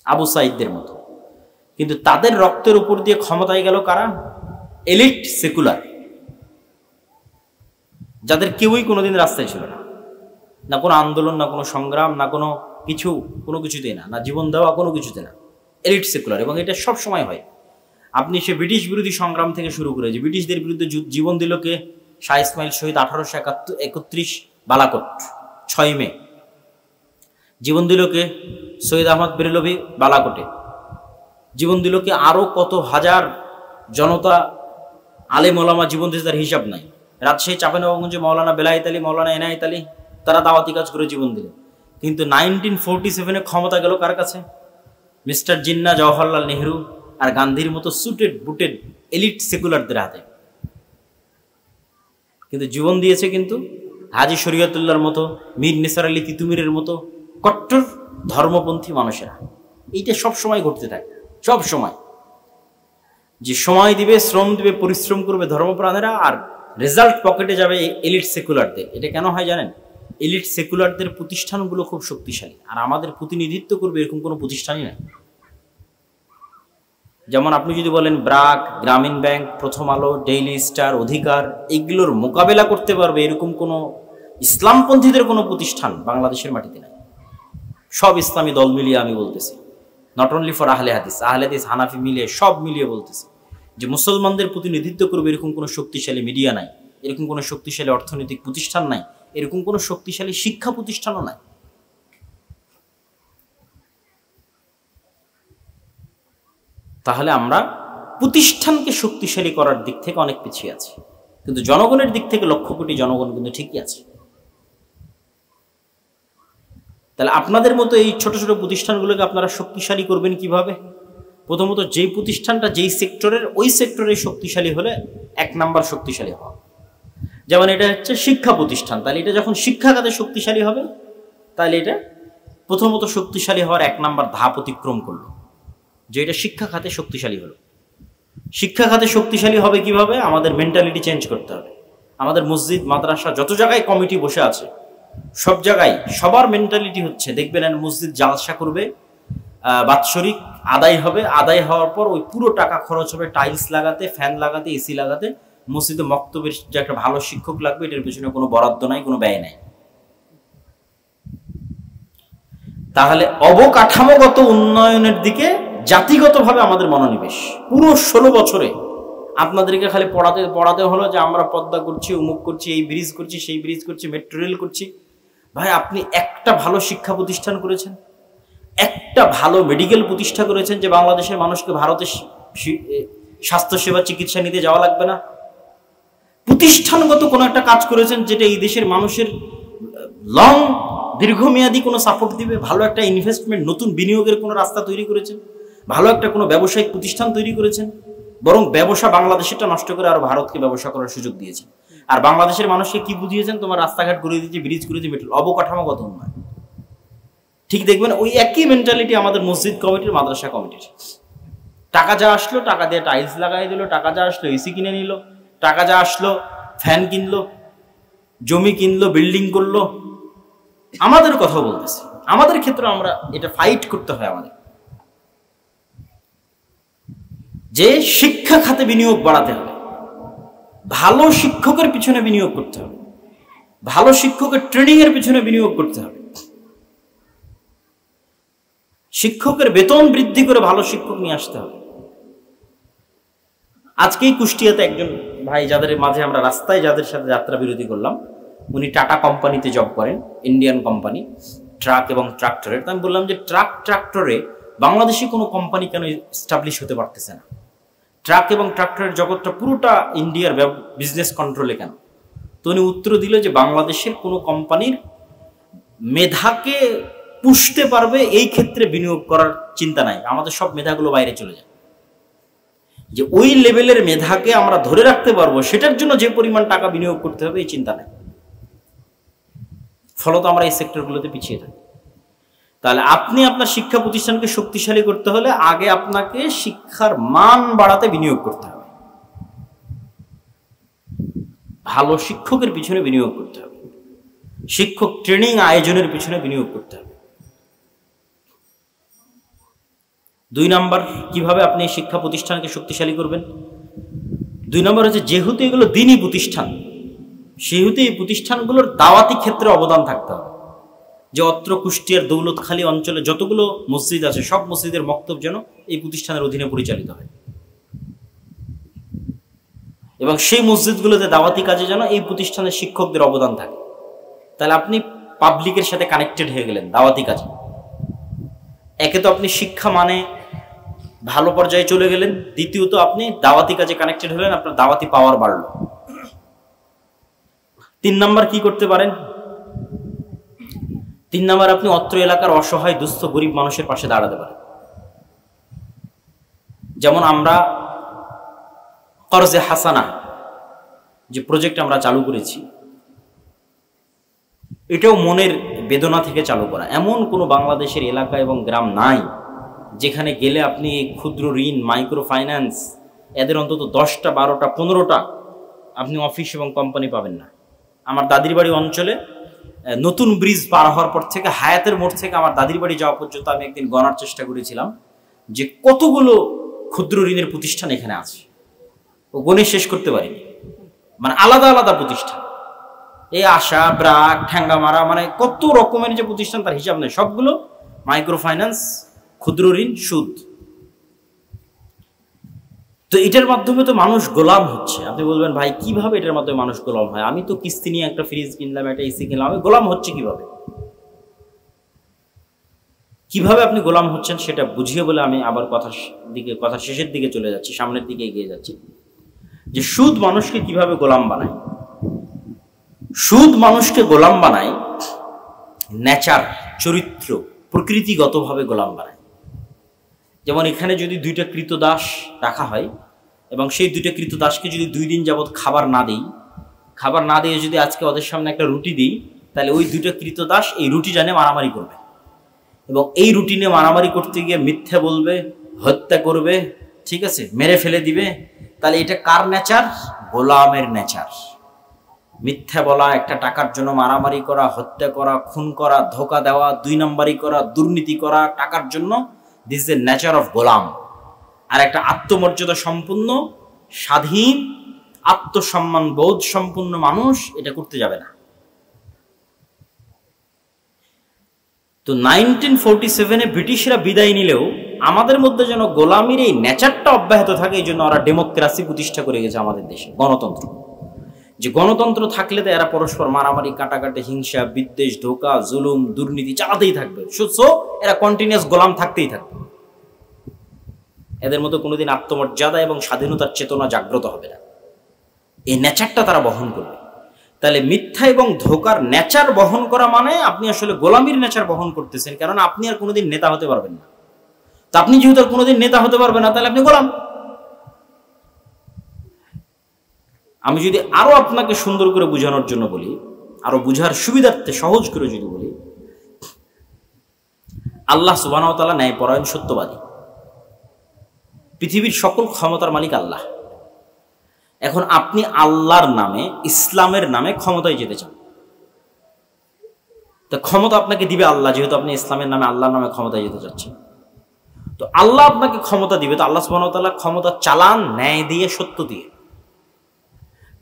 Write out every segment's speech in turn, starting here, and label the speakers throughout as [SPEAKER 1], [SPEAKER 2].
[SPEAKER 1] আবু সাইদদের মতো। কিন্তু তাদের রক্তের উপর দিয়ে ক্ষমতায় গেল কারা? এলিট সেকুলার, যাদের কেউই কোনোদিন রাস্তায় ছিল না, না কোনো আন্দোলন, না কোনো সংগ্রাম, না কোনো কিছু, কোনো কিছুতেই না, না জীবন দেওয়া, কোনো কিছুতে না, এলিট সেকুলার। এবং এটা সব সময় হয়। আপনি সে ব্রিটিশ বিরোধী সংগ্রাম থেকে শুরু করে যে ব্রিটিশদের বিরুদ্ধে জীবন দিল কে? শাহ ইসমাইল শহীদ 1831 বালাকোট 6 মে। জীবন দিল কে? সৈয়দ আহমদ বেরেলভি বালাকোটে। জীবন দিল কে? আরো কত হাজার জনতা আলেম ওলামা জীবন দিয়েছে, তার হিসাব নাই। রাজশাহী চাঁপাইনবাবগঞ্জে মৌলানা বেলায়েত আলী, মৌলানা এনায়েত আলী, তারা দাওয়াতি কাজ করে জীবন দিলেন। কিন্তু 1947 ক্ষমতা গেল কার কাছে? মিস্টার জিন্না, জওহরলাল নেহরু আর গান্ধীর মতো সুটেড বুটেড এলিট সেকুলারদের হাতে। কিন্তু জীবন দিয়েছে কিন্তু হাজী শরীয়তুল্লাহর মতো, মীর নিসার আলী তিতুমিরের মতো কট্টর ধর্মপন্থী মানুষেরা। এইটা সব সময় ঘটতে থাকে, সব সময়। যে সময় দিবে, শ্রম দিবে, পরিশ্রম করবে ধর্মপ্রাণেরা, আর রেজাল্ট পকেটে যাবে এলিট সেকুলারদের। এটা কেন হয় জানেন? এলিট সেকুলারদের প্রতিষ্ঠানগুলো খুব শক্তিশালী, আর আমাদের প্রতিনিধিত্ব করবে এরকম কোনো প্রতিষ্ঠানই নাই। যেমন আপনি যদি বলেন ব্রাক, গ্রামীণ ব্যাংক, প্রথম আলো, ডেইলি স্টার, অধিকার, এগুলোর মোকাবেলা করতে পারবে এরকম কোনো ইসলামপন্থীদের কোনো প্রতিষ্ঠান বাংলাদেশের মাটিতে নাই। সব ইসলামী দল মিলিয়ে আমি বলতেছি, নট অনলি ফর আহলে হাদিস, হানাফি মিলিয়ে, সব মিলিয়ে বলতেছি যে মুসলমানদের প্রতিনিধিত্ব করবে এরকম কোনো শক্তিশালী মিডিয়া নাই, এরকম কোনো শক্তিশালী অর্থনৈতিক প্রতিষ্ঠান নাই, এরকম কোনো শক্তিশালী শিক্ষা প্রতিষ্ঠানও নাই। তাহলে আমরা প্রতিষ্ঠানকে শক্তিশালী করার দিক থেকে অনেক পিছিয়ে আছি, কিন্তু জনগণের দিক থেকে লক্ষ কোটি জনগণ কিন্তু ঠিকই আছে। তাহলে আপনাদের মতো এই ছোট ছোট প্রতিষ্ঠানগুলোকে আপনারা শক্তিশালী করবেন কিভাবে? প্রথমত যেই প্রতিষ্ঠানটা যেই সেক্টরের, ওই সেক্টরে শক্তিশালী হলে 1 নাম্বার শক্তিশালী হওয়া। যেমন এটা হচ্ছে শিক্ষা প্রতিষ্ঠান, তাহলে এটা যখন শিক্ষা খাতে শক্তিশালী হবে, তাহলে এটা প্রথমত শক্তিশালী হওয়ার 1 নাম্বার ধাপ অতিক্রম করলো, যে এটা শিক্ষা খাতে শক্তিশালী হলো। শিক্ষা খাতে শক্তিশালী হবে কিভাবে? আমাদের মেন্টালিটি চেঞ্জ করতে হবে। আমাদের মসজিদ, মাদ্রাসা, যত জায়গায় কমিটি বসে আছে, সব জায়গায় সবার মেন্টালিটি হচ্ছে, দেখবেন মসজিদ জালসা করবে, বাৎসরিক আদায় হবে, আদায় হওয়ার পর ওই পুরো টাকা খরচ হবে টাইলস লাগাতে, ফ্যান লাগাতে, এসি লাগাতে। মসজিদে মক্তবের যে একটা ভালো শিক্ষক লাগবে, এটার পেছনে কোনো বরাদ্দ নাই, কোনো ব্যয় নাই। তাহলে অবকাঠামোগত উন্নয়নের দিকে জাতিগতভাবে আমাদের মনোনিবেশ। পুরো 16 বছরে আপনাদেরকে খালি পড়াতে হলো যে আমরা পদ্মা করছি, অমুক করছি, এই ব্রিজ করছি, সেই ব্রিজ করছি, মেট্রো রেল করছি। ভাই, আপনি একটা ভালো শিক্ষা প্রতিষ্ঠান করেছেন, একটা ভালো মেডিকেল প্রতিষ্ঠা করেছেন যে বাংলাদেশের মানুষকে ভারতের স্বাস্থ্যসেবা চিকিৎসা নিতে যাওয়া লাগবে না? প্রতিষ্ঠানগত কোনো একটা কাজ করেছেন যেটা এই দেশের মানুষের দীর্ঘমেয়াদী কোনো সাপোর্ট দিবে? ভালো একটা ইনভেস্টমেন্ট, নতুন বিনিয়োগের কোনো রাস্তা তৈরি করেছেন? ভালো একটা কোনো ব্যবসায়িক প্রতিষ্ঠান তৈরি করেছেন? বরং ব্যবসা বাংলাদেশেরটা নষ্ট করে আরো ভারতকে ব্যবসা করার সুযোগ দিয়েছেন। আর বাংলাদেশের মানুষকে কি বুঝিয়েছেন? তোমার রাস্তাঘাট করে দিয়েছে, ব্রিজ করে দিয়েছে, মেট্রো, অবকাঠামোগত উন্নয়ন। ঠিক দেখবেন ওই একই মেন্টালিটি আমাদের মসজিদ কমিটির, মাদ্রাসা কমিটির। টাকা যা আসলো, টাকা দিয়ে টাইলস লাগাই দিল, টাকা যা আসলো এসি কিনে নিল, টাকা যা আসলো ফ্যান কিনলো, জমি কিনলো, বিল্ডিং করলো। আমাদের কথা বলতেছি, আমাদের ক্ষেত্রে আমরা এটা ফাইট করতে হয় আমাদের, যে শিক্ষা খাতে বিনিয়োগ বাড়াতে হবে, ভালো শিক্ষকের পিছনে বিনিয়োগ করতে হবে, ভালো শিক্ষকের ট্রেনিং এর পিছনে বিনিয়োগ করতে হবে, শিক্ষকের বেতন বৃদ্ধি করে ভালো শিক্ষক নিয়ে আসতে হবে। আজকেই কুষ্টিয়াতে একজন ভাই, যাদের মাঝে আমরা রাস্তায় যাদের সাথে যাত্রা বিরতি করলাম, উনি টাটা কোম্পানিতে জব করেন, ইন্ডিয়ান কোম্পানি, ট্রাক এবং ট্রাক্টরের। আমি বললাম যে ট্রাক্টরে বাংলাদেশি কোনো কোম্পানি কেন এস্টাবলিশ হতে পারতেছে না? ট্রাক এবং ট্রাক্টরের জগৎটা পুরোটা ইন্ডিয়ার বিজনেস কন্ট্রোলে কেন? তো উনি উত্তর দিল যে বাংলাদেশের কোনো কোম্পানির মেধাকে পুষতে পারবে এই ক্ষেত্রে বিনিয়োগ করার চিন্তা নাই, আমাদের সব মেধাগুলো বাইরে চলে যায়। যে ওই লেভেলের মেধাকে আমরা ধরে রাখতে পারবো, সেটার জন্য যে পরিমাণ টাকা বিনিয়োগ করতে হবে এই চিন্তা নাই। ফলত আমরা এই সেক্টরগুলোতে পিছিয়ে থাকি। তাহলে আপনি আপনার শিক্ষা প্রতিষ্ঠানকে শক্তিশালী করতে হলে আগে আপনাকে শিক্ষার মান বাড়াতে বিনিয়োগ করতে হবে, ভালো শিক্ষকের পিছনে বিনিয়োগ করতে হবে, শিক্ষক ট্রেনিং আয়োজনের পিছনে বিনিয়োগ করতে হবে। 2 নাম্বার, কিভাবে আপনি শিক্ষা প্রতিষ্ঠানকে শক্তিশালী করবেন? 2 নাম্বার হচ্ছে, যেহেতু এগুলো দ্বীনি প্রতিষ্ঠান, সেহেতু এই প্রতিষ্ঠানগুলোর দাওয়াতি ক্ষেত্রে অবদান থাকতে হবে। যে অত্র কুষ্টিয়ার দৌলতখালী অঞ্চলে যতগুলো মসজিদ আছে, সব মসজিদের মক্তব যেন এই প্রতিষ্ঠানের অধীনে পরিচালিত হয়, এবং সেই মসজিদগুলোতে দাওয়াতি কাজে যেন এই প্রতিষ্ঠানের শিক্ষকদের অবদান থাকে। তাহলে আপনি পাবলিকের সাথে কানেক্টেড হয়ে গেলেন দাওয়াতি কাজে। একে তো আপনি শিক্ষা মানে ভালো পর্যায়ে চলে গেলেন, দ্বিতীয়ত আপনি দাওয়াতি কাজে কানেক্টেড হলেন, আপনার দাওয়াতি পাওয়ার বাড়লো। 3 নাম্বার কি করতে পারেন? 3 নাম্বার, আপনি অত্র এলাকার অসহায় দুস্থ গরিব মানুষের পাশে দাঁড়াতে পারেন। যেমন আমরা কর্জে হাসানা যে প্রজেক্ট আমরা চালু করেছি, এটাও মনের বেদনা থেকে চালু করা। এমন কোনো বাংলাদেশের এলাকা এবং গ্রাম নাই যেখানে গেলে আপনি ক্ষুদ্র ঋণ, মাইক্রো ফাইন্যান্স, এদের অন্তত 10টা 12টা 15টা আপনি অফিস এবং কোম্পানি পাবেন না। আমার দাদির বাড়ি অঞ্চলে নতুন ব্রিজ পার হওয়ার পর থেকে হায়াতের মোড় থেকে আমার দাদির বাড়ি যাওয়া পর্যন্ত আমি একদিন গণার চেষ্টা করেছিলাম যে কতগুলো ক্ষুদ্র ঋণের প্রতিষ্ঠান এখানে আছে, ও গণে শেষ করতে পারিনি। মানে আলাদা আলাদা প্রতিষ্ঠান, এই আশা, ব্রাক, ঠ্যাঙ্গামারা, মানে কত রকমের যে প্রতিষ্ঠান তার হিসাব নেই। সবগুলো মাইক্রো ফাইন্যান্স, ক্ষুদ্র ঋণ, সুদ। তো এটার মাধ্যমে তো মানুষ গোলাম হচ্ছে। আপনি বলবেন, ভাই কিভাবে এটার মাধ্যমে মানুষ গোলাম হয়? আমি তো কিস্তি নিয়ে একটা ফ্রিজ কিনলাম, একটা এসি কিনলাম, আমি গোলাম হচ্ছে কিভাবে? কিভাবে আপনি গোলাম হচ্ছেন সেটা বুঝিয়ে বলে আমি আবার কথার শেষের দিকে চলে যাচ্ছি, সামনের দিকে এগিয়ে যাচ্ছি। যে সুদ মানুষকে কিভাবে গোলাম বানায়? সুদ মানুষকে গোলাম বানায় নেচার, চরিত্র, প্রকৃতিগতভাবে গোলাম বানায়। যেমন এখানে যদি 2টা কৃতদাস রাখা হয় এবং সেই 2টা কৃতদাসকে যদি 2 দিন যাবৎ খাবার না দিয়ে যদি আজকে ওদের সামনে একটা রুটি দিই, তাহলে ওই 2টা কৃতদাস এই রুটিটা নিয়ে মারামারি করবে, এবং এই রুটি নিয়ে মারামারি করতে গিয়ে মিথ্যা বলবে, হত্যা করবে, ঠিক আছে, মেরে ফেলে দিবে। তাহলে এটা কার নেচার? গোলামের নেচার। মিথ্যা বলা, একটা টাকার জন্য মারামারি করা, হত্যা করা, খুন করা, ধোকা দেওয়া, 2 নম্বরই করা, দুর্নীতি করা টাকার জন্য, this is the nature of গোলাম। আর একটা আত্মমর্যাদা সম্পন্ন, স্বাধীন, আত্মসম্মান বোধ সম্পন্ন মানুষ এটা করতে যাবে না। তো 1947-এ ব্রিটিশরা বিদায় নিলেও আমাদের মধ্যে যেন গোলামির এই নেচারটা অব্যাহত থাকে, এই জন্য ওরা ডেমোক্রেসি প্রতিষ্ঠা করে গেছে আমাদের দেশে, গণতন্ত্র। যে গণতন্ত্র থাকলে তো এরা পরস্পর মারামারি, কাটাকাটি, হিংসা, বিদ্বেষ, ধোকা, জুলুম, দুর্নীতি চালাতেই থাকবে। সো এরা কন্টিনিউয়াস গোলাম থাকতেই থাকবে। এদের মতো কোনোদিন আত্মমর্যাদা এবং স্বাধীনতার চেতনা জাগ্রত হবে না। এই নেচারটা তারা বহন করবে। তাহলে মিথ্যা এবং ধোকার নেচার বহন করা মানে আপনি আসলে গোলামির নেচার বহন করতেছেন, কারণ আপনি আর কোনোদিন নেতা হতে পারবেন না। তো আপনি যেহেতু আর কোনোদিন নেতা হতে পারবেন না, তাহলে আপনি গোলাম। আমি যদি আরো আপনাকে সুন্দর করে বোঝানোর জন্য বলি, আরো বুঝার সুবিধার্থে সহজ করে যদি বলি, আল্লাহ সুবহানাহু ওয়া তাআলা ন্যায়পরায়ণ, সত্যবাদী, পৃথিবীর সকল ক্ষমতার মালিক আল্লাহ। এখন আপনি আল্লাহর নামে, ইসলামের নামে ক্ষমতায় যেতে চান, তো ক্ষমতা আপনাকে দিবে আল্লাহ, যেহেতু আপনি ইসলামের নামে, আল্লাহর নামে ক্ষমতায় যেতে চাচ্ছেন। তো আল্লাহ আপনাকে ক্ষমতা দিবে, তো আল্লাহ সুবহানাহু ওয়া তাআলা ক্ষমতা চালান ন্যায় দিয়ে, সত্য দিয়ে।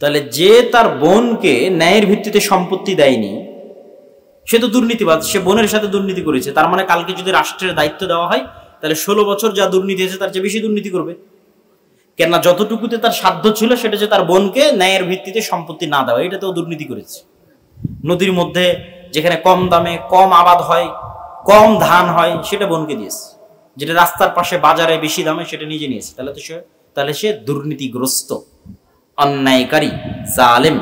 [SPEAKER 1] তাহলে যে তার বোনকে ন্যায়ের ভিত্তিতে সম্পত্তি দেয়নি, সে তো দুর্নীতিবাদ, সে বোনের সাথে দুর্নীতি করেছে। তার মানে কালকে যদি রাষ্ট্রের দায়িত্ব দেওয়া হয়, তাহলে 16 বছর যা দুর্নীতি হয়েছে তার চেয়ে বেশি দুর্নীতি করবে। কেননা যতটুকুতে তার সাধ্য ছিল সেটা যে তার বোনকে ন্যায়ের ভিত্তিতে সম্পত্তি না দেওয়া, এটা তো দুর্নীতি করেছে। নদীর মধ্যে যেখানে কম দামে কম আবাদ হয়, কম ধান হয়, সেটা বোনকে দিয়েছে। যেটা রাস্তার পাশে বাজারে বেশি দামে, সেটা নিজে নিয়েছে। তাহলে সে দুর্নীতিগ্রস্ত, অন্যায়কারী, জালেম।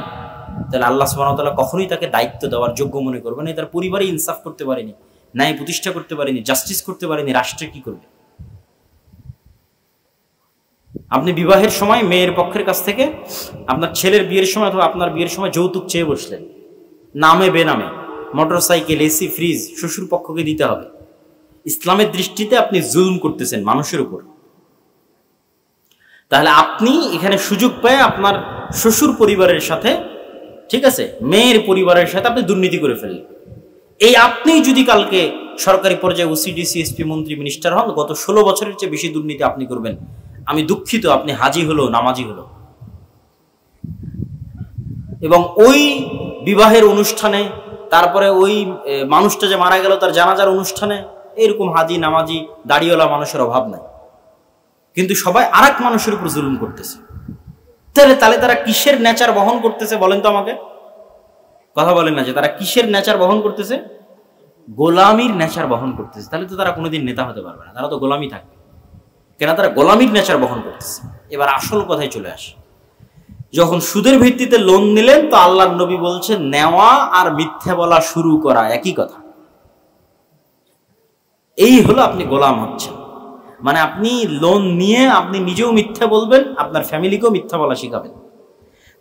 [SPEAKER 1] তাহলে আল্লাহ সুবহানাহু ওয়া তাআলা কখনোই তাকে দায়িত্ব দেওয়ার যোগ্য মনে করবেন না। তার পরিবারে ইনসাফ করতে পারেনি, ন্যায় প্রতিষ্ঠা করতে পারেনি, জাস্টিস করতে পারেনি, রাষ্ট্রে কি করবে? আপনি বিবাহের সময় মেয়ের পক্ষের কাছ থেকে আপনার ছেলের বিয়ের সময় অথবা আপনার বিয়ের সময় যৌতুক চেয়ে বসলেন, নামে বেনামে, মোটরসাইকেল, এসি, ফ্রিজ শ্বশুর পক্ষকে দিতে হবে। ইসলামের দৃষ্টিতে আপনি জুলুম করতেছেন মানুষের উপর। তাহলে আপনি এখানে সুযোগ পেয়ে আপনার শ্বশুর পরিবারের সাথে, ঠিক আছে, মেয়ের পরিবারের সাথে আপনি দুর্নীতি করে ফেললেন। এই আপনি যদি কালকে সরকারি পর্যায়ে ওসিডি সিএসপি মন্ত্রী মিনিস্টার হন, গত 16 বছরের চেয়ে বেশি দুর্নীতি আপনি করবেন। আমি দুঃখিত, আপনি হাজি হলো নামাজি হলো। এবং ওই বিবাহের অনুষ্ঠানে, তারপরে ওই মানুষটা যে মারা গেল তার জানাজার অনুষ্ঠানে এরকম হাজি নামাজি দাড়িওয়ালা মানুষের অভাব নাই, কিন্তু সবাই আরেক মানুষের উপর জুলুম করতেছে। তাহলে তারা কিসের নেচার বহন করতেছে বলেন তো আমাকে? কথা বলেন না যে তারা কিসের নেচার বহন করতেছে? গোলামির নেচার বহন করতেছে। তাহলে তো তারা কোনোদিন নেতা হতে পারবে না, তারা তো গোলামি থাকবে। কেন? তারা গোলামির নেচার বহন করতেছে। এবার আসল কথায় চলে আসে, যখন সুদের ভিত্তিতে লোন নিলেন তো আল্লাহর নবী বলছে নেওয়া আর মিথ্যা বলা শুরু করা একই কথা। এই হলো আপনি গোলাম হচ্ছেন। মানে আপনি লোন নিয়ে আপনি নিজেও মিথ্যা বলবেন, আপনার ফ্যামিলিকেও মিথ্যা বলা শিখাবেন।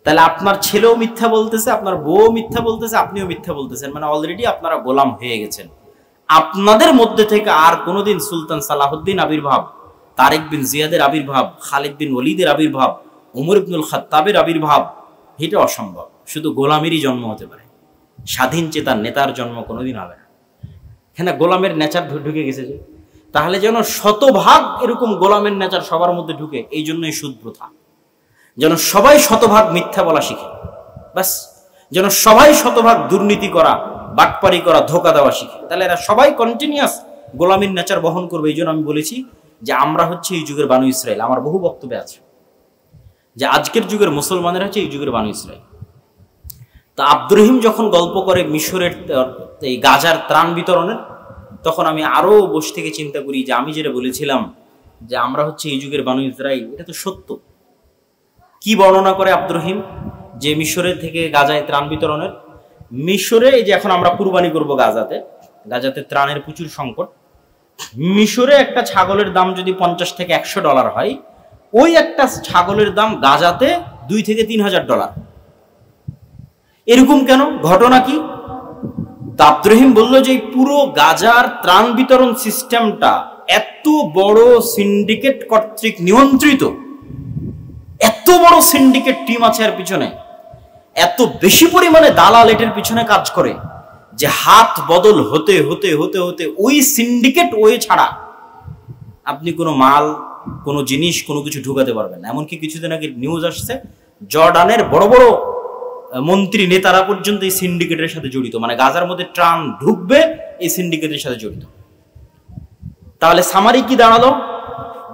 [SPEAKER 1] তাহলে আপনার ছেলেও মিথ্যা বলতেছে, আপনার বউ মিথ্যা বলতেছে, আপনিও মিথ্যা বলতেছেন। মানে অলরেডি আপনারা গোলাম হয়ে গেছেন। আপনাদের মধ্যে থেকে আর কোনোদিন সুলতান সালাহুদ্দিন আবির্ভাব, তারেক বিন জিয়াদের আবির্ভাব, খালিদ বিন ওয়ালিদের আবির্ভাব, উমর ইবনুল খাত্তাবের আবির্ভাব, এটা অসম্ভব। শুধু গোলামেরই জন্ম হতে পারে, স্বাধীন চেতার নেতার জন্ম কোনোদিন হবে না। হ্যাঁ, গোলামের নেচার ঢুকে গেছে যে, তাহলে যেন শতভাগ এরকম গোলামের নেচার সবার মধ্যে ঢুকে। এই জন্যই সুদ প্রথা, যেন সবাই শতভাগ মিথ্যা বলা শিখে, ব্যাস, যেন সবাই শতভাগ দুর্নীতি করা, বাটপারি করা, ধোকা দেওয়া শিখে। তাহলে এরা সবাই কন্টিনিউয়াস গোলামীর নেচার বহন করবে। এই জন্য আমি বলেছি যে আমরা হচ্ছে এই যুগের বানু ইসরাইল। আমার বহু বক্তব্যে আছে যে আজকের যুগের মুসলমানেরা হচ্ছে এই যুগের বানু ইসরাইল। তা আব্দুর রহিম যখন গল্প করে মিশরের এই গাজার ত্রাণ বিতরণের, তখন আমি আরো বসে থেকে চিন্তা করি যে আমি যেটা বলেছিলাম যে আমরা হচ্ছে এই যুগের বানু ইসরাইল, এটা তো সত্য। কি বর্ণনা করে আব্দুর রহিম যে মিশরের থেকে গাজায় ত্রাণ বিতরণের? মিশরে এই যে এখন আমরা কুরবানি করব গাজাতে ত্রাণের প্রচুর সংকট। মিশরে একটা ছাগলের দাম যদি $50 থেকে $100 হয়, ওই একটা ছাগলের দাম গাজাতে $2,000 থেকে $3,000। এরকম কেন? ঘটনা কি? আব্দুর রহিম বলল যে পুরো গাজার ত্রাণ বিতরণ সিস্টেমটা এত বড় সিন্ডিকেট কর্তৃক নিয়ন্ত্রিত, এত বড় সিন্ডিকেট টিম আছে এর পিছনে, এত বেশি পরিমাণে দালাল এটার পিছনে কাজ করে যে হাত বদল হতে হতে হতে হতে ওই সিন্ডিকেট ওয়ে ছাড়া আপনি কোনো মাল, কোনো জিনিস, কোনো কিছু ঢুকাতে পারবেন না। এমনকি কিছুদিন আগে নিউজ আসছে জর্ডানের বড় বড় মন্ত্রী নেতারা পর্যন্ত এই সিন্ডিকেটের সাথে জড়িত। মানে গাজার মধ্যে ত্রাণ ঢুকবে এই সিন্ডিকেটের সাথে জড়িত। তাহলে সামারি কি দাঁড়ালো?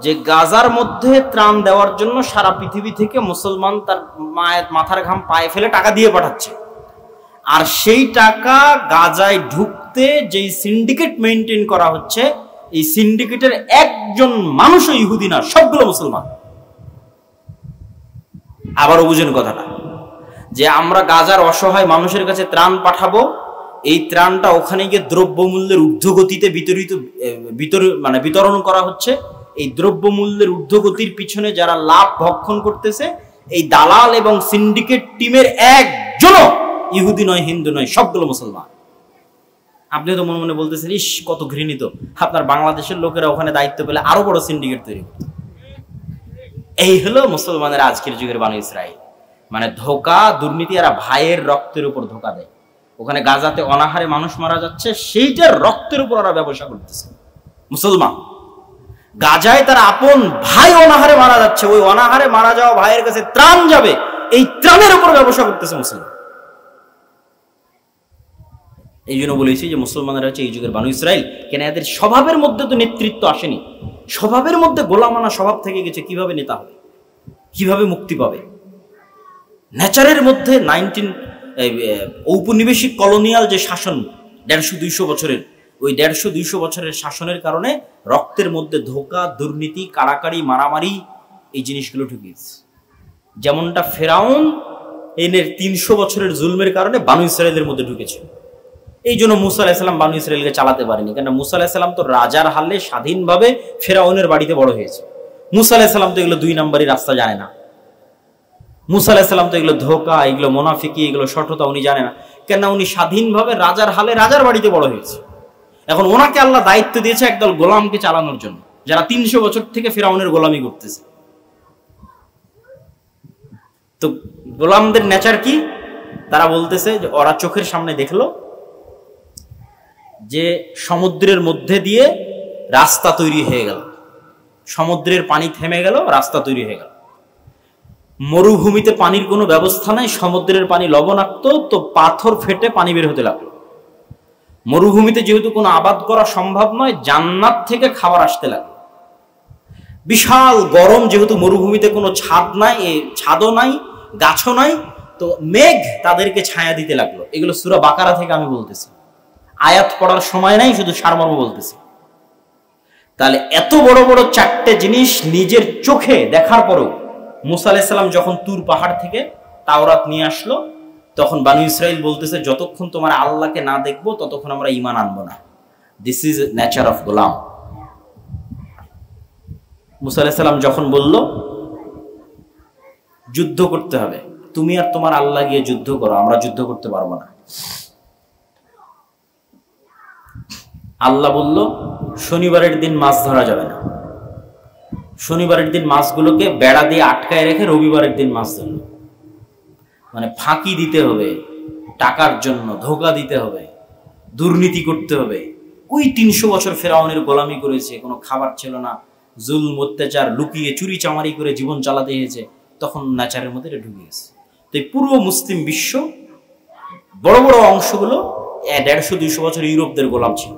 [SPEAKER 1] যে গাজার মধ্যে ত্রাণ দেওয়ার জন্য সারা পৃথিবী থেকে মুসলমান তার মাথার ঘাম পায়ে ফেলে টাকা দিয়ে পাঠাচ্ছে, আর সেই টাকা গাজায় ঢুকতে যেই সিন্ডিকেট মেইনটেইন করা হচ্ছে, এই সিন্ডিকেটের একজন মানুষও ইহুদি না, সবগুলো মুসলমান। আবারও বুঝেন কথাটা, যে আমরা গাজার অসহায় মানুষের কাছে ত্রাণ পাঠাবো, এই ত্রাণটা ওখানে গিয়ে দ্রব্যমূল্যের ঊর্ধ্বগতিতে বিতরণ করা হচ্ছে। এই দ্রব্যমূল্যের ঊর্ধ্বগতির পিছনে যারা লাভ ভক্ষণ করতেছে, এই দালাল এবং সিন্ডিকেট টিমের একজনও ইহুদি নয়, হিন্দু নয়, সবগুলো মুসলমান। আপনি তো মনে মনে বলতেছেন, ইস কত ঘৃণিত, আপনার বাংলাদেশের লোকেরা ওখানে দায়িত্ব পেলে আরো বড় সিন্ডিকেট তৈরি করত। এই হলো মুসলমানের আজকের যুগের বানু ইসরাইল। মানে ধোকা, দুর্নীতি, এরা ভাইয়ের রক্তের উপর ধোকা দেয়। ওখানে গাজাতে অনাহারে মানুষ মারা যাচ্ছে, সেইটার রক্তের উপর ওরা ব্যবসা করতেছে মুসলমান। গাজায় তার আপন ভাই অনাহারে মারা যাচ্ছে, ওই অনাহারে মারা যাওয়া ভাইয়ের কাছে ত্রাণ যাবে, এই ত্রাণের উপর ব্যবসা করতেছে মুসলমান। এই জন্য বলেছি যে মুসলমানরা হচ্ছে এই যুগের বানু ইসরাইল। কেন? এদের স্বভাবের মধ্যে তো নেতৃত্ব আসেনি, স্বভাবের মধ্যে গোলামানা স্বভাব থেকে গেছে। কিভাবে নেতা হবে, কিভাবে মুক্তি পাবে? নেচারের মধ্যে ঔপনিবেশিক কলোনিয়াল যে শাসন 150-200 বছরের, ওই 150-200 বছরের শাসনের কারণে রক্তের মধ্যে ধোকা, দুর্নীতি, কাড়াকাড়ি, মারামারি, এই জিনিসগুলো ঢুকিয়েছে। যেমনটা ফেরাউন এনের 300 বছরের জুলমের কারণে বানু ইসরায়েলের মধ্যে ঢুকেছে। এই জন্য মুসা আলাইহিস সালাম বানু ইসরায়েলকে চালাতে পারেনি, কেন মুসা আলাইহিস সালাম তো রাজার হালে স্বাধীনভাবে ফেরাউনের বাড়িতে বড় হয়েছে। মুসা আলাইহিস সালাম তো এগুলো 2 নম্বরই রাস্তা জানে না। মুসা আলাইহিস সালাম তো এগুলো ধোকা, এগুলো মুনাফিকি, এগুলো সঠতা উনি জানে না। কেন? উনি স্বাধীনভাবে রাজার হালে রাজার বাড়িতে বড় হয়েছে। এখন ওনাকে আল্লাহ দায়িত্ব দিয়েছে একদল গোলামকে চালানোর জন্য, যারা 300 বছর থেকে ফেরাউনের গোলামি করতেছে। তো গোলামদের নেচার কি? তারা বলতেছে যে ওরা চোখের সামনে দেখলো যে সমুদ্রের মধ্যে দিয়ে রাস্তা তৈরি হয়ে গেল, সমুদ্রের পানি থেমে গেল, রাস্তা তৈরি হয়ে গেল। মরুভূমিতে পানির কোনো ব্যবস্থা নাই, সমুদ্রের পানি লবণাক্ত, তো পাথর ফেটে পানি বের হতে লাগলো। মরুভূমিতে যেহেতু কোনো আবাদ করা সম্ভব নয়, জান্নাত থেকে খাবার আসতে লাগলো। বিশাল গরম, যেহেতু মরুভূমিতে কোনো ছাদ নাই, ছাদও নাই, গাছও নাই, তো মেঘ তাদেরকে ছায়া দিতে লাগলো। এগুলো সূরা বাকারা থেকে আমি বলতেছি, আয়াত পড়ার সময় নাই, শুধু সারমর্ম বলতেছি। তাহলে এত বড় বড় চারটে জিনিস নিজের চোখে দেখার পরেও মুসা আলাইহিস সালাম যখন তুর পাহাড় থেকে তাওরাত নিয়ে আসলো, তখন বানু ইসরাইল বলতেছে, যতক্ষণ তোমার আল্লাহকে না দেখবো ততক্ষণ আমরা ঈমান আনবো না। দিস ইজ নেচার অফ গোলাম। মুসা আলাইহিস সালাম যখন বলল যুদ্ধ করতে হবে, তুমি আর তোমার আল্লাহ গিয়ে যুদ্ধ করো, আমরা যুদ্ধ করতে পারবো না। আল্লাহ বলল, শনিবারের দিন মাছ ধরা যাবে না। শনিবারের দিন মাছগুলোকে বেড়া দিয়ে আটকায় রেখে রবিবারের দিন মাছ ধরল। মানে ফাঁকি দিতে হবে, টাকার জন্য ধোকা দিতে হবে, দুর্নীতি করতে হবে। ওই 300 বছর ফেরাউনের গোলামি করেছে, কোনো খাবার ছিল না, জুলম অত্যাচার, লুকিয়ে চুরি চামারি করে জীবন চালাতে হয়েছে, তখন নেচারের মধ্যে এটা ঢুকে গেছে। তো এই পুরো মুসলিম বিশ্ব বড় বড় অংশগুলো 150-200 বছর ইউরোপদের গোলাম ছিল।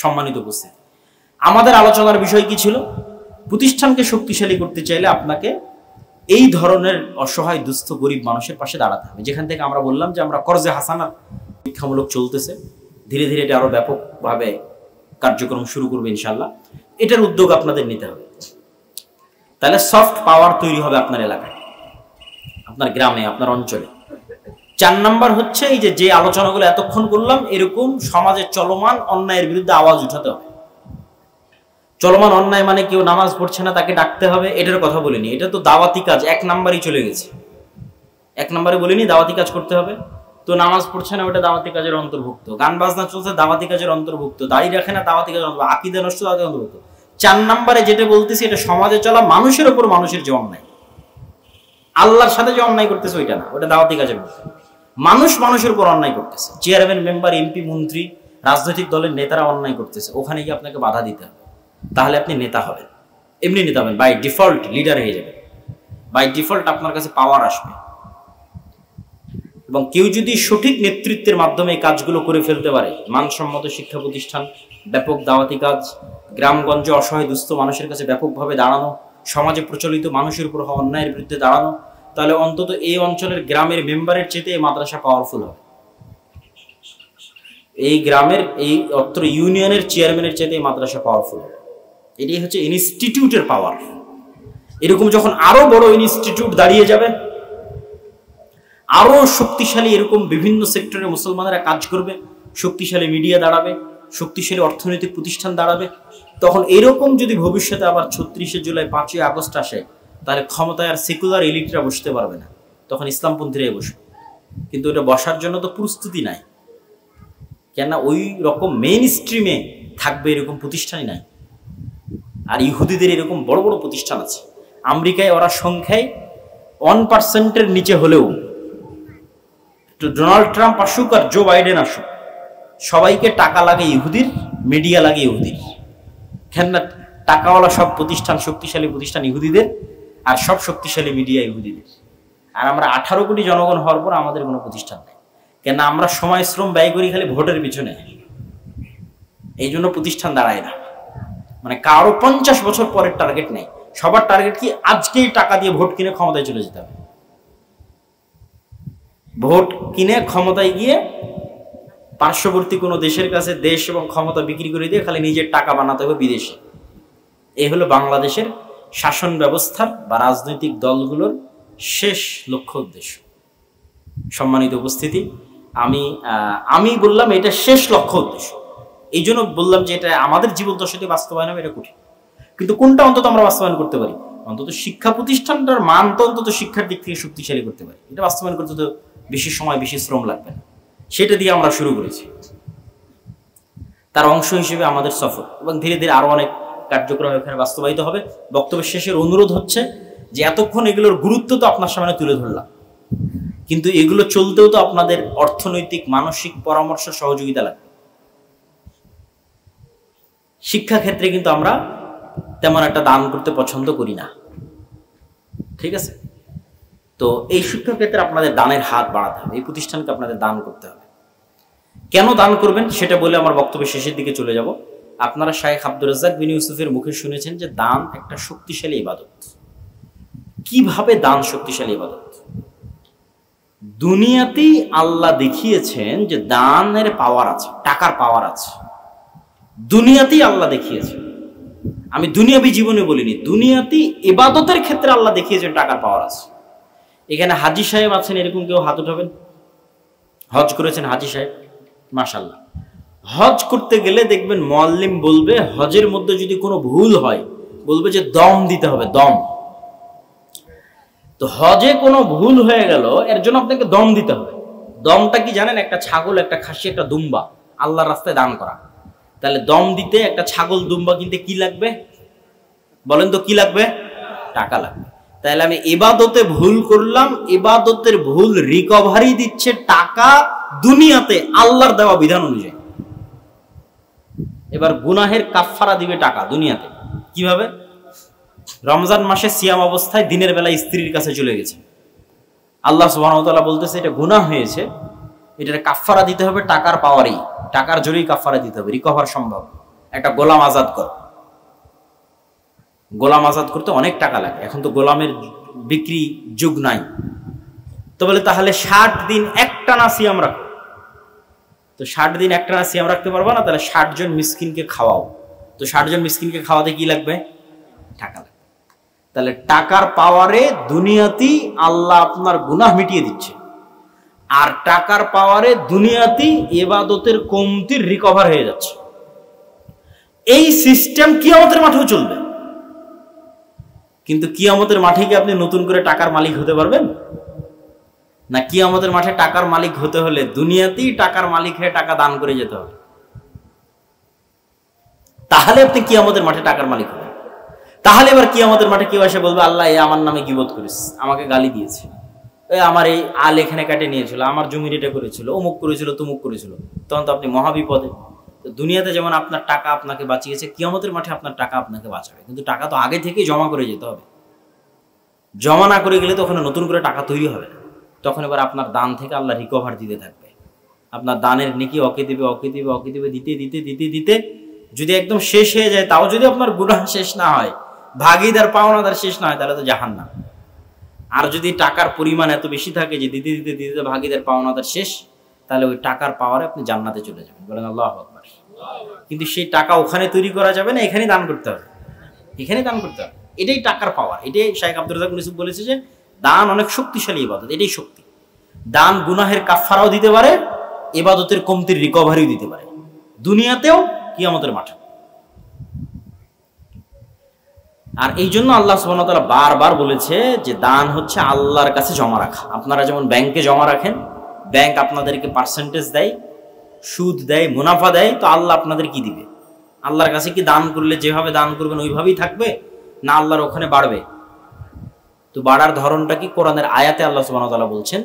[SPEAKER 1] সম্মানিত উপস্থিতি, আমাদের আলোচনার বিষয় কি ছিল? প্রতিষ্ঠানকে শক্তিশালী করতে চাইলে আপনাকে এই ধরনের অসহায় দুস্থ গরিব মানুষের পাশে দাঁড়াতে হবে। যেখান থেকে আমরা বললাম যে আমরা কর্জে হাসানার পরীক্ষামূলক চলতেছে, ধীরে ধীরে এটা আরো ব্যাপকভাবে কার্যক্রম শুরু করবে ইনশাল্লাহ। এটার উদ্যোগ আপনাদের নিতে হবে। তাহলে সফট পাওয়ার তৈরি হবে আপনার এলাকায়, আপনার গ্রামে, আপনার অঞ্চলে। 4 নাম্বার হচ্ছে এই যে আলোচনাগুলো এতক্ষণ করলাম, এরকম সমাজে চলমান অন্যায়ের বিরুদ্ধে আওয়াজ উঠাতে হবে। চলমান অন্যায় মানে কেউ নামাজ পড়ছে না, তাকে ডাকতে হবে, এটার কথা বলিনি। এটা তো দাওয়াতি কাজ, 1 নাম্বারই চলে গেছে। 1 নাম্বারে বলিনি দাওয়াতি কাজ করতে হবে। তো নামাজ পড়ছে না, ওটা দাওয়াতি কাজের অন্তর্ভুক্ত। গান বাজনা চলছে, দাওয়াতি কাজের অন্তর্ভুক্ত। দাড়ি রাখে না, দাওয়াতি কাজের অন্তর্ভুক্ত। আকীদা নষ্ট, দাওয়াতি অন্তর্ভুক্ত। 4 নাম্বারে যেটা বলতেছি, এটা সমাজে চলা মানুষের উপর মানুষের যে অন্যায়, আল্লাহর সাথে যে অন্যায় করতেছে ওইটা না, ওটা দাওয়াতি কাজের মধ্যে। মানুষ মানুষের উপর অন্যায় করতেছে, চেয়ারম্যান, মেম্বার, এমপি, মন্ত্রী, রাজনৈতিক দলের নেতারা অন্যায় করতেছে, ওখানে গিয়ে আপনাকে বাধা দিতে হবে। তাহলে আপনি নেতা হবেন, এমনি নেতা হবেন, বাই ডিফল্ট লিডার হয়ে যাবেন, বাই ডিফল্ট আপনার কাছে পাওয়ার আসবে। এবং কেউ যদি সঠিক নেতৃত্বের মাধ্যমে এই কাজগুলো করে ফেলতে পারে, মানসম্মত শিক্ষা প্রতিষ্ঠান, ব্যাপক দাওয়াতি কাজ, গ্রামগঞ্জে অসহায় দুস্থ মানুষের কাছে ব্যাপকভাবে দাঁড়ানো, সমাজে প্রচলিত মানুষের উপর হওয়া অন্যায়ের বিরুদ্ধে দাঁড়ানো, তাহলে অন্তত এই অঞ্চলের গ্রামের মেম্বারের চেয়ে এই মাদ্রাসা পাওয়ারফুল হবে। এই গ্রামের, এই অত্র ইউনিয়নের চেয়ারম্যানের চেয়ে এই মাদ্রাসা পাওয়ারফুল হবে। এটাই হচ্ছে ইনস্টিটিউটের পাওয়ার। এরকম যখন আরো বড় ইনস্টিটিউট দাঁড়িয়ে যাবে, আরো শক্তিশালী এরকম বিভিন্ন সেক্টরে মুসলমানেরা কাজ করবে, শক্তিশালী মিডিয়া দাঁড়াবে, শক্তিশালী অর্থনৈতিক প্রতিষ্ঠান দাঁড়াবে, তখন এরকম যদি ভবিষ্যতে আবার 36শে জুলাই, 5ই আগস্ট আসে, তাহলে ক্ষমতায় আর সেকুলার এলিটরা বসতে পারবে না, তখন ইসলামপন্থীরাই বসবে। কিন্তু এটা বসার জন্য তো প্রস্তুতি নাই, কেননা ওই রকম মেইন স্ট্রিমে থাকবে এরকম প্রতিষ্ঠানই নাই। আর ইহুদিদের এরকম বড় বড় প্রতিষ্ঠান আছে। আমেরিকায় ওরা সংখ্যায় 1%-এর নিচে হলেও, ডোনাল্ড ট্রাম্প আসুক আর জো বাইডেন আসুক, সবাইকে টাকা লাগে ইহুদির, মিডিয়া লাগে ইহুদির। কেননা টাকাওয়ালা সব প্রতিষ্ঠান, শক্তিশালী প্রতিষ্ঠান ইহুদিদের, আর সব শক্তিশালী মিডিয়া ইহুদিদের। আর আমরা 18 কোটি জনগণ হওয়ার পর আমাদের কোনো প্রতিষ্ঠান নেই, কেন আমরা সময় শ্রম ব্যয় করি খালি ভোটের পিছনে, এই জন্য প্রতিষ্ঠান দাঁড়ায় না। মানে কারো 50 বছর পরের টার্গেট নেই, সবার টার্গেট কি আজকেই টাকা দিয়ে ভোট কিনে ক্ষমতায় চলে যেতে হবে। ভোট কিনে ক্ষমতায় গিয়ে পার্শ্ববর্তী কোনো দেশের কাছে দেশ এবং ক্ষমতা বিক্রি করে দিয়ে খালি নিজের টাকা বানাতে হবে বিদেশে। এই হলো বাংলাদেশের শাসন ব্যবস্থার বা রাজনৈতিক দলগুলোর শেষ লক্ষ্য উদ্দেশ্য। সম্মানিত উপস্থিতি, আমি বললাম এটা শেষ লক্ষ্য উদ্দেশ্য, এই জন্য বললাম যে এটা আমাদের জীবন দশাতে বাস্তবায়ন হবে, এটা কঠিন। কিন্তু কোনটা অন্তত আমরা বাস্তবায়ন করতে পারি, অন্তত শিক্ষা প্রতিষ্ঠানটার মান তো অন্তত শিক্ষার দিক থেকে শক্তিশালী করতে পারি। এটা বাস্তবায়ন করতে তো বেশি সময়, বেশি শ্রম লাগবে না, সেটা দিয়ে আমরা শুরু করেছি। তার অংশ হিসেবে আমাদের সফর, এবং ধীরে ধীরে আরো অনেক কার্যক্রম এখানে বাস্তবায়িত হবে। বক্তব্যের শেষের অনুরোধ হচ্ছে যে এতক্ষণ এগুলোর গুরুত্ব তো আপনার সামনে তুলে ধরলাম, কিন্তু এগুলো চলতেও তো আপনাদের অর্থনৈতিক, মানসিক পরামর্শ, সহযোগিতা লাগবে। শিক্ষাক্ষেত্রে কিন্তু আমরা তেমন একটা দান করতে পছন্দ করি না, ঠিক আছে? তো এই শিক্ষাক্ষেত্রে আপনাদের দানের হাত বাড়াতে হবে, এই প্রতিষ্ঠানকে আপনাদের দান করতে হবে। কেন দান করবেন সেটা বলে আমার বক্তব্যের শেষের দিকে চলে যাব। আপনারা শাইখ আব্দুর রাজ্জাক বিন ইউসুফের মুখে শুনেছেন যে দান একটা শক্তিশালী ইবাদত। কিভাবে দান শক্তিশালী ইবাদত? দুনিয়াতেই আল্লাহ দেখিয়েছেন যে দানের পাওয়ার আছে, টাকার পাওয়ার আছে। দুনিয়াতেই আল্লাহ দেখিয়েছেন, আমি দুনিয়াবী জীবনে বলিনি, দুনিয়াতেই ইবাদতের ক্ষেত্রে আল্লাহ দেখিয়েছেন টাকার পাওয়ার আছে। এখানে হাজী সাহেব আছেন, এরকম কেউ হাত উঠাবেন? হজ করেছেন হাজী সাহেব? মাশাআল্লাহ। হজ করতে গেলে দেখবেন মুআল্লিম বলবে হজের মধ্যে যদি কোনো ভুল হয় বলবে যে দম দিতে হবে, দম। তো হজে কোনো ভুল হয়ে গেল, এর জন্য আপনাকে দম দিতে হবে। দমটা কি জানেন? একটা ছাগল, একটা খাসি, একটা দুম্বা আল্লাহর রাস্তায় দান করা। তাহলে দম দিতে একটা ছাগল দুম্বা কিনতে কি লাগবে বলেন তো? কি লাগবে? টাকা লাগবে। তাহলে আমি ইবাদতে ভুল করলাম, ইবাদতের ভুল রিকভারি দিচ্ছে টাকা দুনিয়াতে আল্লাহর দেওয়া বিধান অনুযায়ী। এবার গুনাহের কাফফারা দিবে টাকা দুনিয়াতে। কিভাবে? রমজান মাসে সিয়াম অবস্থায় দিনের বেলা স্ত্রীর কাছে চলে গেছে, আল্লাহ সুবহানাহু ওয়া তাআলা বলতেছে এটা গুনাহ হয়েছে, এটার কাফফারা দিতে হবে টাকার পাওয়ারেই, টাকার জোরেই কাফফারা দিতে হবে, রিকভার সম্ভব। একটা গোলাম আজাদ কর, গোলাম আজাদ করতে অনেক টাকা লাগে, এখন তো গোলামের বিক্রি যুগ নাই। তো বলে তাহলে 60 দিন একটানা সিয়াম রাখো। তো 60 দিন একটানা সিয়াম রাখতে পারবো না, তাহলে 60 জন মিসকিনকে খাওয়াও। তো 60 জন মিসকিনকে খাওয়াতে কি লাগবে? টাকা লাগবে। তাহলে টাকার পাওয়ারে দুনিয়াতেই আল্লাহ আপনার গুনাহ মিটিয়ে দিচ্ছে, আর টাকার পাওয়ারে দুনিয়াতেই ইবাদতের কমতির রিকভার হয়ে যাচ্ছে। এই সিস্টেম কিয়ামতের মাঠেও চলবে। কিন্তু কিয়ামতের মাঠে কি আপনি নতুন করে টাকার মালিক হতে পারবেন? না, কিয়ামতের মাঠে টাকার মালিক হতে হলে দুনিয়াতেই টাকার মালিক হয়ে টাকা দান করে যেতে হবে, তাহলে আপনি কিয়ামতের মাঠে টাকার মালিক হবেন। তাহলে এবার কিয়ামতের মাঠে কেউ এসে বলবে আল্লাহ এ আমার নামে গীবত করিস, আমাকে গালি দিয়েছে, আমার এই আল এখানে কাটে নিয়েছিল, আমার জমির এটা করেছিল, অমুক করেছিল, তমুক করেছিল, তখন তো আপনি মহাবিপদে। তো দুনিয়াতে যেমন আপনার টাকা আপনাকে বাঁচিয়েছে, কিয়ামতের মাঠে আপনার টাকা আপনাকে বাঁচাবে। কিন্তু টাকা তো আগে থেকেই জমা করে যেতে হবে, জমা না করে গেলে তো ওখানে নতুন করে টাকা তৈরি হবে না। তখন এবার আপনার দান থেকে আল্লাহ রিকভার দিতে থাকবে, আপনার দানের নেকি ওকে দিবে, ওকে দিবে, ওকে দিবে, দিতে দিতে দিতে দিতে যদি একদম শেষ হয়ে যায়, তাও যদি আপনার গুনাহ শেষ না হয়, ভাগিদার পাওনাদার শেষ না হয়, তাহলে তো জাহান্নাম। আর যদি টাকার পরিমাণ এত বেশি থাকে যে দিতে দিতে দিতে ভাগিদার পাওনাদার শেষ, তাহলে ওই টাকার পাওয়ারে আপনি জান্নাতে চলে যাবেন, বলেন আল্লাহু আকবার। কিন্তু সেই টাকা ওখানে তৈরি করা যাবে না, এখানেই দান করতে হবে, এখানেই দান করতে হবে। এটাই টাকার পাওয়ার। এটাই শাইখ আব্দুর রাজ্জাক ইউসুফ বলেছে যে দান অনেক শক্তিশালী ইবাদত, এটাই শক্তি। দান গুনাহের কাফফারাও দিতে পারে, ইবাদতের কমতির রিকভারিও দিতে পারে, দুনিয়াতেও কিয়ামতের মাঠে। আর এই জন্য আল্লাহ সুবহানাহু ওয়া তাআলা বারবার বলেছে যে দান হচ্ছে আল্লাহর কাছে জমা রাখা। আপনারা যেমন ব্যাংকে জমা রাখেন, ব্যাংক আপনাদেরকে পার্সেন্টেজ দেয়, সুদ দেয়, মুনাফা দেয়, তো আল্লাহ আপনাদের কি দিবে? আল্লাহর কাছে কি দান করলে যেভাবে দান করবেন ওইভাবেই থাকবে, না আল্লাহর ওখানে বাড়বে? তো বাড়ার ধরনটা কি? কোরআনের আয়াতে আল্লাহ সুবহানাহু ওয়া তাআলা বলছেন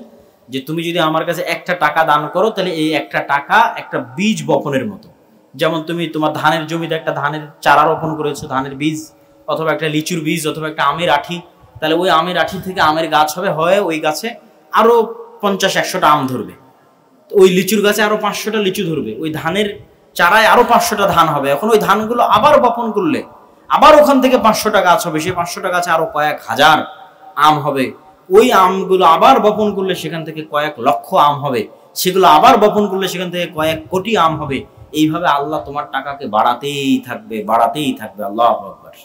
[SPEAKER 1] যে তুমি যদি আমার কাছে একটা টাকা দান করো, তাহলে এই একটা টাকা একটা বীজ বপনের মতো। যেমন তুমি তোমার ধানের জমিতে একটা ধানের চারা রোপণ করেছো, ধানের বীজ, অথবা একটা লিচুর বীজ, অথবা একটা আমের আঠি, তাহলে ওই আমের আঠি থেকে আমের গাছ হবে, হয় ওই গাছে আরো 50-100টা আম ধরবে, ওই লিচুর গাছে আরো 500টা লিচু ধরবে, ওই ধানের চারায় আরো 500টা ধান হবে। এখন ওই ধানগুলো আবার বপন করলে আবার ওখান থেকে 500টা গাছ হবে, সেই 500টা গাছে আরো কয়েক হাজার আম হবে। ওই আমগুলো আবার বপন করলে সেখান থেকে কয়েক লক্ষ আম হবে, সেগুলো আবার বপন করলে সেখান থেকে কয়েক কোটি আম হবে। এইভাবে আল্লাহ তোমার টাকাকে বাড়াতেই থাকবে, বাড়াতেই থাকবে। আল্লাহু আকবার।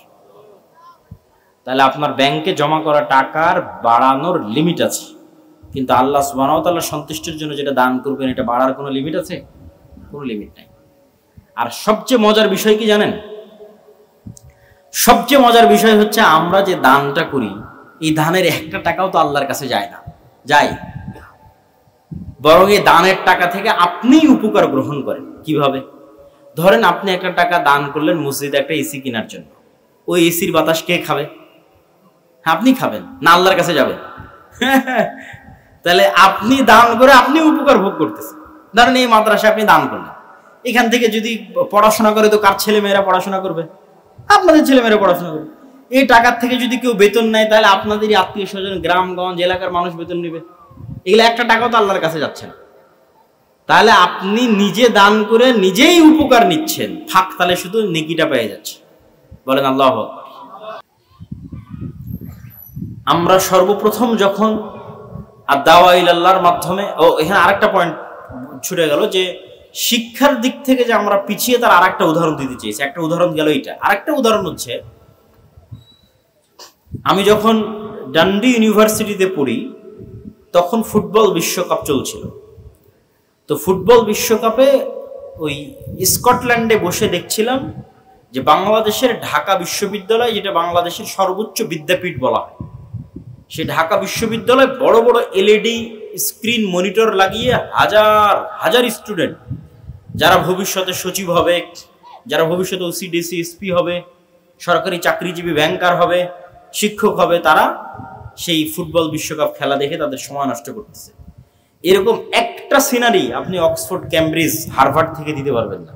[SPEAKER 1] তাহলে আপনার ব্যাংকে জমা করা টাকার বাড়ানোর লিমিট আছে, কিন্তু আল্লাহ সুবহানাহু ওয়া তাআলার সন্তুষ্টির জন্য যেটা দান করবেন এটা বাড়ার কোনো লিমিট আছে? কোনো লিমিট নাই। আর সবচেয়ে মজার বিষয় কি জানেন? সবচেয়ে মজার বিষয় হচ্ছে আমরা যে দানটা করি, এই দানের একটা টাকাও তো আল্লাহর কাছে যায় না, যায়, বরং এই দানের টাকা থেকে আপনি উপকার গ্রহণ করেন। কিভাবে? ধরেন আপনি একটা টাকা দান করলেন মসজিদে একটা এসি কেনার জন্য, ওই এসির বাতাস কে খাবে? আপনি খাবেন, না আল্লাহর কাছে যাবে? তাহলে আপনি দান করে আপনি উপকার ভোগ করতেছেন। ধরেন এই মাদ্রাসা আপনি দান করলেন, এখান থেকে যদি পড়াশোনা করে তো কার ছেলেমেয়েরা পড়াশোনা করবে? আপনাদের ছেলেমেয়েরা পড়াশোনা করবে। এই টাকার থেকে যদি কেউ বেতন নেয় তাহলে আপনাদেরই আত্মীয় স্বজন, গ্রামগঞ্জ, এলাকার মানুষ বেতন নেবে। এগুলো একটা টাকাও তো আল্লাহর কাছে যাচ্ছে না। তাহলে আপনি নিজে দান করে নিজেই উপকার নিচ্ছেন, ফাঁক তালে শুধু নেকিটা পেয়ে যাচ্ছে। বলেন আল্লাহু আকবার। আমরা সর্বপ্রথম যখন দাওয়া ইলাল্লাহর মাধ্যমে, এখানে আরেকটা পয়েন্ট ছুটে গেল যে শিক্ষার দিক থেকে যে আমরা পিছিয়ে, তার আরেকটা উদাহরণ দিতে চেয়েছি। একটা উদাহরণ গেল এটা, আরেকটা উদাহরণ হচ্ছে আমি যখন ডান্ডি ইউনিভার্সিটিতে পড়ি তখন ফুটবল বিশ্বকাপ চলছিল। তো ফুটবল বিশ্বকাপে ওই স্কটল্যান্ডে বসে দেখছিলাম যে বাংলাদেশের ঢাকা বিশ্ববিদ্যালয়, যেটা বাংলাদেশের সর্বোচ্চ বিদ্যাপীঠ বলা হয়, সে ঢাকা বিশ্ববিদ্যালয় বড় বড় এলইডি স্ক্রিন মনিটর লাগিয়ে হাজার হাজার স্টুডেন্ট, যারা ভবিষ্যতে সচিব হবে, যারা ভবিষ্যতে ওসিডিসি এসপি হবে, সরকারি চাকরিজীবী ব্যাংকার হবে, শিক্ষক হবে, তারা সেই ফুটবল বিশ্বকাপ খেলা দেখে তাদের সময় নষ্ট করতেছে। এরকম একটা সিনারি আপনি অক্সফোর্ড, ক্যামব্রিজ, হার্ভার্ড থেকে দিতে পারবেন না।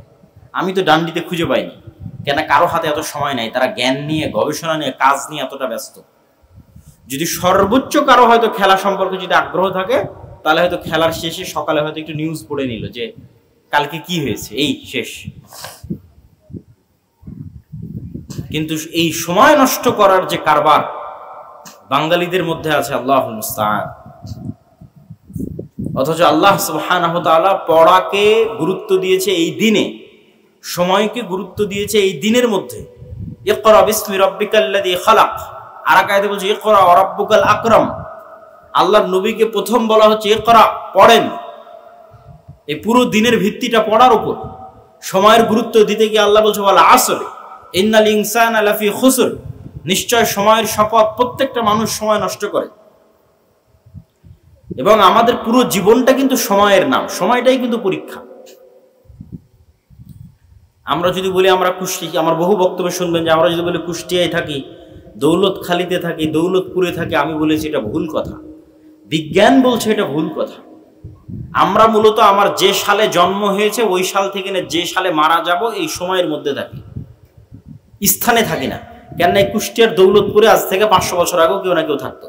[SPEAKER 1] আমি তো ডান্ডিতে খুঁজে পাইনি, কেন কারো হাতে এত সময় নাই, তারা জ্ঞান নিয়ে, গবেষণা নিয়ে, কাজ নিয়ে এতটা ব্যস্ত। যদি সর্বোচ্চ কারো হয়তো খেলা সম্পর্কে যদি আগ্রহ থাকে, তাহলে হয়তো খেলার শেষে সকালে হয়তো একটু নিউজ পড়ে নিল যে কালকে কি হয়েছে, এই শেষ। কিন্তু এই সময় নষ্ট করার যে কারবার বাঙালিদের মধ্যে আছে, আল্লাহুল মুস্তাআন। অথচ আল্লাহ সুবহানাহু ওয়া তাআলা পড়াকে গুরুত্ব দিয়েছে এই দিনে, সময়কে গুরুত্ব দিয়েছে এই দিনের মধ্যে। ইকরা বিসমি রাব্বিকাল্লাযী খালাক, আর এক আয়াতে বলছে ইকরা ওয়া রাব্বুকাল আকরাম। আল্লাহর নবীকে প্রথম বলা হচ্ছে ইকরা, পড়েন। এই পুরো দিনের ভিত্তিটা পড়ার উপর। সময়ের গুরুত্ব দিতে গিয়ে আল্লাহ বলছে ওয়াল আসর ইন্নাল ইনসানা লাফি খুসর, নিশ্চয় সময়ের শপথ, প্রত্যেকটা মানুষ সময় নষ্ট করে। এবং আমাদের পুরো জীবনটা কিন্তু সময়ের নাম, সময়টাই কিন্তু পরীক্ষা। আমরা যদি বলি আমরা কুষ্টিয়া, আমার বহু বক্তব্য শুনবেন যে আমরা যদি বলি কুষ্টিয়ায় থাকি, দৌলতখালীতে থাকি, দৌলতপুরে থাকি, আমি বলেছি এটা ভুল কথা। বিজ্ঞান বলছে এটা ভুল কথা। আমরা মূলত আমার যে সালে জন্ম হয়েছে ওই সাল থেকে যে সালে মারা যাব এই সময়ের মধ্যে থাকি, স্থানে থাকি না। কেন এই কুষ্টিয়ার দৌলতপুরে আজ থেকে 500 বছর আগেও কেউ না কেউ থাকতো।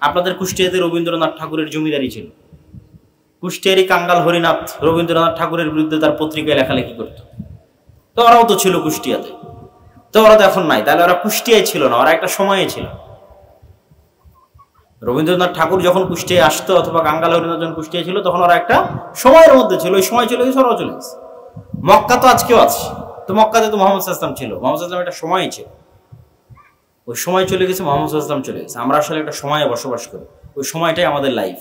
[SPEAKER 1] আপনাদের কুষ্টিয়াতে রবীন্দ্রনাথ ঠাকুরের জমিদারি ছিল। কুষ্টিয়ারি কাঙ্গাল হরিনাথ রবীন্দ্রনাথ ঠাকুরের বিরুদ্ধে তার পত্রিকায় লেখালেখি করত। তো ওরাও তো ছিল কুষ্টিয়াতে, তো ওরা তো এখন নাই। তাহলে ওরা কুষ্টিয়ায় ছিল না, ওরা একটা সময়ে ছিল। রবীন্দ্রনাথ ঠাকুর যখন কুষ্টিয়ায় আসতো অথবা কাঙ্গাল হরিনাথ যখন কুষ্টিয়ায় ছিল, তখন ওরা একটা সময়ের মধ্যে ছিল। ওই সময় চলে গেছে, ওরাও চলে গেছে। মক্কা তো আজকেও আছে, তো মক্কাতে তো মোহাম্মদ সাল্লাল্লাহু আলাইহি ওয়াসাল্লাম ছিল। মোহাম্মদ সাল্লাল্লাহু আলাইহি ওয়াসাল্লাম একটা সময় ছিল, ওই সময় চলে গেছে, মোহাম্মদ সাল্লাল্লাহু আলাইহি ওয়াসাল্লাম চলে গেছে। আমরা আসলে একটা সময়ে বসবাস করি, ওই সময়টাই আমাদের লাইফ।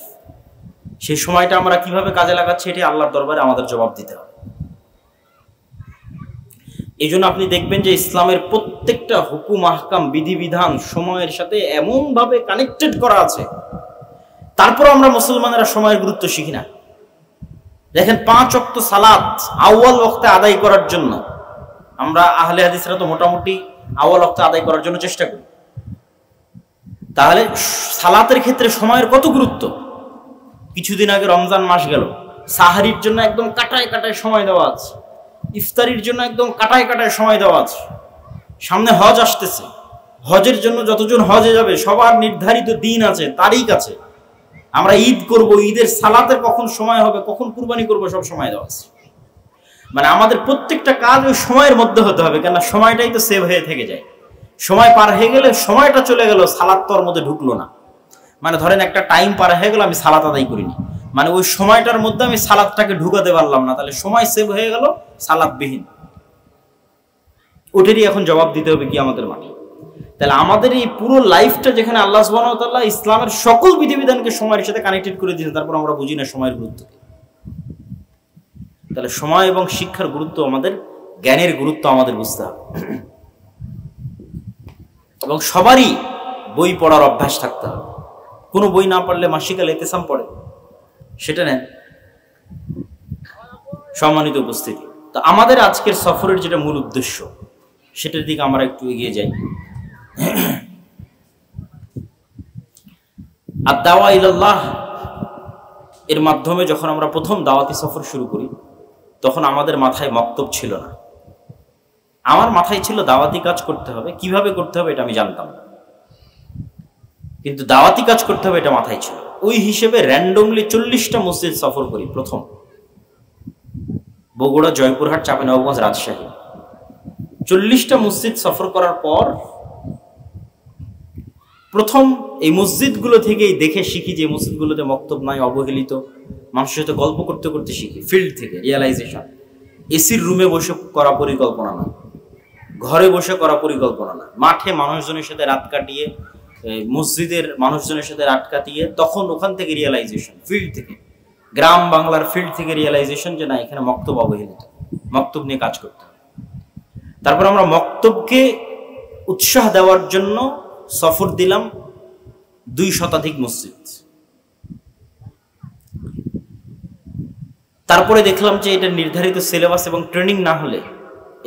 [SPEAKER 1] সেই সময়টা আমরা কিভাবে কাজে লাগাচ্ছি, এটাই আল্লাহর দরবারে আমাদের জবাব দিতে হবে। এই জন্য আপনি দেখবেন যে ইসলামের প্রত্যেকটা হুকুম, আহকাম, বিধিবিধান সময়ের সাথে এমন ভাবে কানেক্টেড করা আছে। তারপর আমরা মুসলমানেরা সময়ের গুরুত্ব শিখি না। দেখেন 5 ওয়াক্ত সালাত আউয়াল ওয়াক্তে আদায় করার জন্য আমরা আহলে হাদিসরা তো মোটামুটি আউয়াল ওয়াক্তে আদায় করার জন্য চেষ্টা করি। তাহলে সালাতের ক্ষেত্রে সময়ের কত গুরুত্ব। কিছুদিন আগে রমজান মাস গেল, সাহারির জন্য একদম কাটায় কাটায় সময় দেওয়া আছে, ইফতারির জন্য একদম কাটায় কাটায় সময় দেওয়া আছে। সামনে হজ আসতেছে, হজের জন্য যতজন হজে যাবে সবার নির্ধারিত দিন আছে, তারিখ আছে। আমরা ঈদ করব, ঈদের সালাতের কখন সময় হবে, কখন কুরবানি করব, সব সময় দেওয়া আছে। মানে আমাদের প্রত্যেকটা কাজ ওই সময়ের মধ্যে হতে হবে, কেননা সময়টাই তো সেভ হয়ে থেকে যায়। সময় পার হয়ে গেলে, সময়টা চলে গেল, সালাত তো ওর মধ্যে ঢুকলো না। মানে ধরেন একটা টাইম পার হয়ে গেল, আমি সালাত আদায় করিনি, মানে ওই সময়টার মধ্যে আমি সালাতটাকে ঢুকাতে পারলাম না, তাহলে সময় সেভ হয়ে গেল, সালাতবিহীন। ওটারই এখন জবাব দিতে হবে কিয়ামতের মাঠে। তাহলে আমাদের এই পুরো লাইফটা যেখানে আল্লাহ সুবহানাহু ওয়া তাআলা ইসলামের সকল বিধিবিধানকে সময়ের সাথে কানেক্টেড করে দিয়েছেন, তারপর আমরা বুঝি না সময়ের গুরুত্ব। তাহলে সময় এবং শিক্ষার গুরুত্ব, আমাদের জ্ঞানের গুরুত্ব আমাদের বুঝতে হবে। এবং সবারই বই পড়ার অভ্যাস থাকতে হবে। কোনো বই না পড়লে মাসিকাল ইতিসাম পড়ে, সেটা নেন। সম্মানিত উপস্থিতি, তো আমাদের আজকের সফরের যেটা মূল উদ্দেশ্য, সেটার দিকে আমরা একটু এগিয়ে যাই। আদ-দাওয়া ইলাল্লাহ এর মাধ্যমে যখন আমরা প্রথম দাওয়াতি সফর শুরু করি, তখন আমাদের মাথায় মক্তব ছিল না, আমার মাথায় ছিল দাওয়াতি কাজ করতে হবে, কিভাবে করতে হবে এটা আমি জানতাম না, কিন্তু দাওয়াতি কাজ করতে হবে এটা মাথায় ছিল। ওই হিসেবে র্যান্ডমলি 40টা মসজিদ সফর করি। প্রথম বগুড়া, জয়পুরহাট, চাঁপাইনবাবগঞ্জ, রাজশাহী, 40টা মসজিদ সফর করার পর প্রথম এই মসজিদগুলো থেকেই দেখে শিখি যে মসজিদগুলোতে মক্তব নাই, অবহেলিত, মানুষের সাথে গল্প করতে করতে শিখি, ফিল্ড থেকে রিয়েলাইজেশন। এসির রুমে বসে করা পরিকল্পনা না, ঘরে বসে করা পরিকল্পনা না, মাঠে মানুষজনের সাথে রাত কাটিয়ে, মসজিদের মানুষজনের সাথে রাত কাটিয়ে, তখন ওখান থেকে রিয়েলাইজেশন, ফিল্ড থেকে, গ্রাম বাংলার ফিল্ড থেকে রিয়েলাইজেশন যে না, এখানে মক্তব অবহেলিত, মক্তব নিয়ে কাজ করতে হবে। তারপর আমরা মক্তবকে উৎসাহ দেওয়ার জন্য সফর দিলাম 2 শতাধিক মসজিদ। তারপরে দেখলাম যে এটা নির্ধারিত সিলেবাস এবং ট্রেনিং না হলে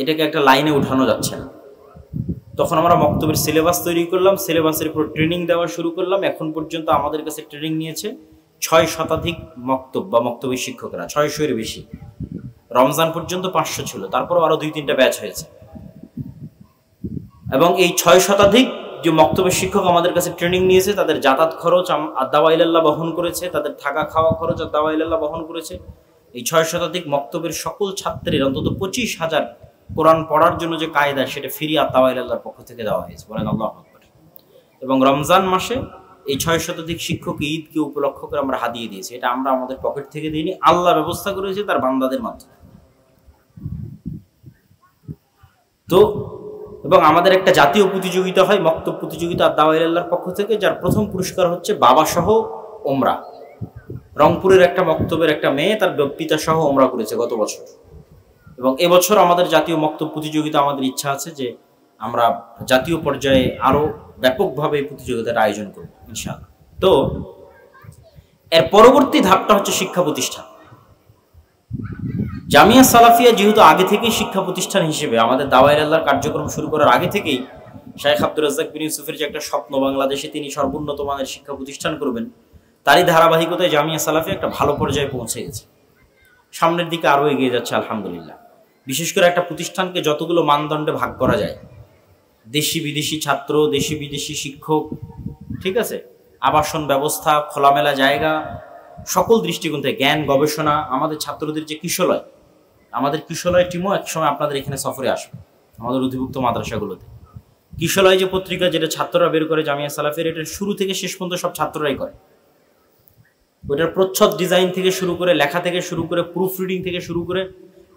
[SPEAKER 1] এটাকে একটা লাইনে উঠানো যাচ্ছে না। তখন আমরা মক্তবের সিলেবাস তৈরি করলাম, সিলেবাসের উপর ট্রেনিং দেওয়া শুরু করলাম। এখন পর্যন্ত আমাদের কাছে ট্রেনিং নিয়েছে 6 শতাধিক মক্তব বা মক্তবের শিক্ষকরা, 600-এর বেশি। রমজান পর্যন্ত 500 ছিল, তারপরও আরো 2-3টা ব্যাচ হয়েছে। এবং এই 6 শতাধিক যে মক্তবের শিক্ষক আমাদের কাছে ট্রেনিং নিয়েছে, তাদের যাতায়াত খরচ আদাওয়াইল্লাহ বহন করেছে, তাদের থাকা খাওয়া খরচ আদাওয়াইল্লাহ বহন করেছে। এই 6 শতাধিক মক্তবের সকল ছাত্রের অন্তত 25,000 কোরআন পড়ার জন্য যে কায়দা, সেটা ফ্রি আদাওয়াইল্লাহর পক্ষ থেকে দেওয়া হয়েছে, বলেন আল্লাহু আকবার। এবং রমজান মাসে এই 6 শতাধিক শিক্ষক ঈদকে উপলক্ষ করে আমরা হাদিয়ে দিয়েছি। এটা আমরা আমাদের পকেট থেকে দিইনি, আল্লাহ ব্যবস্থা করেছে তার বান্দাদের মাধ্যমে। তো এবং আমাদের একটা জাতীয় প্রতিযোগিতা হয়, মক্তব প্রতিযোগিতা আদাওয়াইল্লাহর পক্ষ থেকে, যার প্রথম পুরস্কার হচ্ছে বাবা সহ ওমরা। রংপুরের একটা মক্তবের একটা মেয়ে তার পিতা সহ ওমরা করেছে গত বছর। এবং এবছর আমাদের জাতীয় মক্তব প্রতিযোগিতা, আমাদের ইচ্ছা আছে যে আমরা জাতীয় পর্যায়ে আরো ব্যাপকভাবে এই প্রতিযোগিতার আয়োজন করব ইনশাআল্লাহ। তো এর পরবর্তী ধাপটা হচ্ছে শিক্ষা প্রতিষ্ঠান। জামিয়া সালাফিয়া যেহেতু আগে থেকেই শিক্ষা প্রতিষ্ঠান হিসেবে, আমাদের দাওয়াইল্লাহর কার্যক্রম শুরু করার আগে থেকেই শাইখ আব্দুর রাজ্জাক বিন ইউসুফের যে একটা স্বপ্ন, বাংলাদেশে তিনি সর্বোন্নত মানের শিক্ষা প্রতিষ্ঠান করবেন, তারই ধারাবাহিকতায় জামিয়া সালাফিয়া একটা ভালো পর্যায়ে পৌঁছে গেছে, সামনের দিকে আরো এগিয়ে যাচ্ছে আলহামদুলিল্লাহ। বিশেষ করে একটা প্রতিষ্ঠানকে যতগুলো মানদণ্ডে ভাগ করা যায়, দেশি বিদেশি ছাত্র, দেশি বিদেশি শিক্ষক, ঠিক আছে, আবাসন ব্যবস্থা, খোলামেলা জায়গা, সকল দৃষ্টিকোণ থেকে জ্ঞান গবেষণা, আমাদের ছাত্রদের যে কিশোলয়, আমাদের কিশোলয় টিমও একসময় আপনাদের এখানে সফরে আসবে, আমাদের অধিভুক্ত মাদ্রাসাগুলোতে। কিশোলয় যে পত্রিকা, যেটা ছাত্ররা বের করে জামিয়া সালাফিয়ার, এটা শুরু থেকে শেষ পর্যন্ত সব ছাত্ররাই করে। ওইটার প্রচ্ছদ ডিজাইন থেকে শুরু করে, লেখা থেকে শুরু করে, প্রুফ রিডিং থেকে শুরু করে,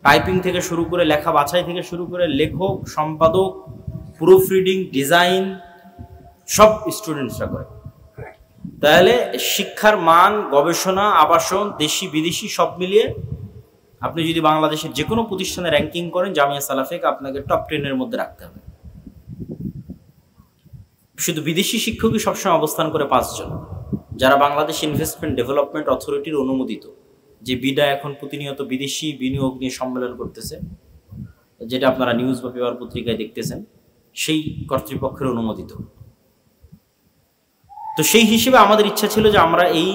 [SPEAKER 1] টাইপিং থেকে শুরু করে, লেখা বাছাই থেকে শুরু করে, লেখক, সম্পাদক, প্রুফ রিডিং, ডিজাইন, সব স্টুডেন্টসরা করে। তাহলে শিক্ষার মান, গবেষণা, আবাসন, দেশি বিদেশি সব মিলিয়ে আপনি যদি বাংলাদেশের যে কোনো প্রতিষ্ঠানে র্যাঙ্কিং করেন, জামিয়া সালাফিয়াকে আপনাকে টপ 10-এর মধ্যে রাখতে হবে। শুধু বিদেশি শিক্ষকই সবসময় অবস্থান করে 5 জন, যারা বাংলাদেশ ইনভেস্টমেন্ট ডেভেলপমেন্ট অথরিটির অনুমোদিত, যে বিডা এখন প্রতিনিয়ত বিদেশি বিনিয়োগ নিয়ে সম্মেলন করতেছে, যেটা আপনারা নিউজ বা পেপার পত্রিকায় দেখতেছেন, সেই কর্তৃপক্ষের অনুমোদিত। তো সেই হিসেবে আমাদের ইচ্ছা ছিল যে আমরা এই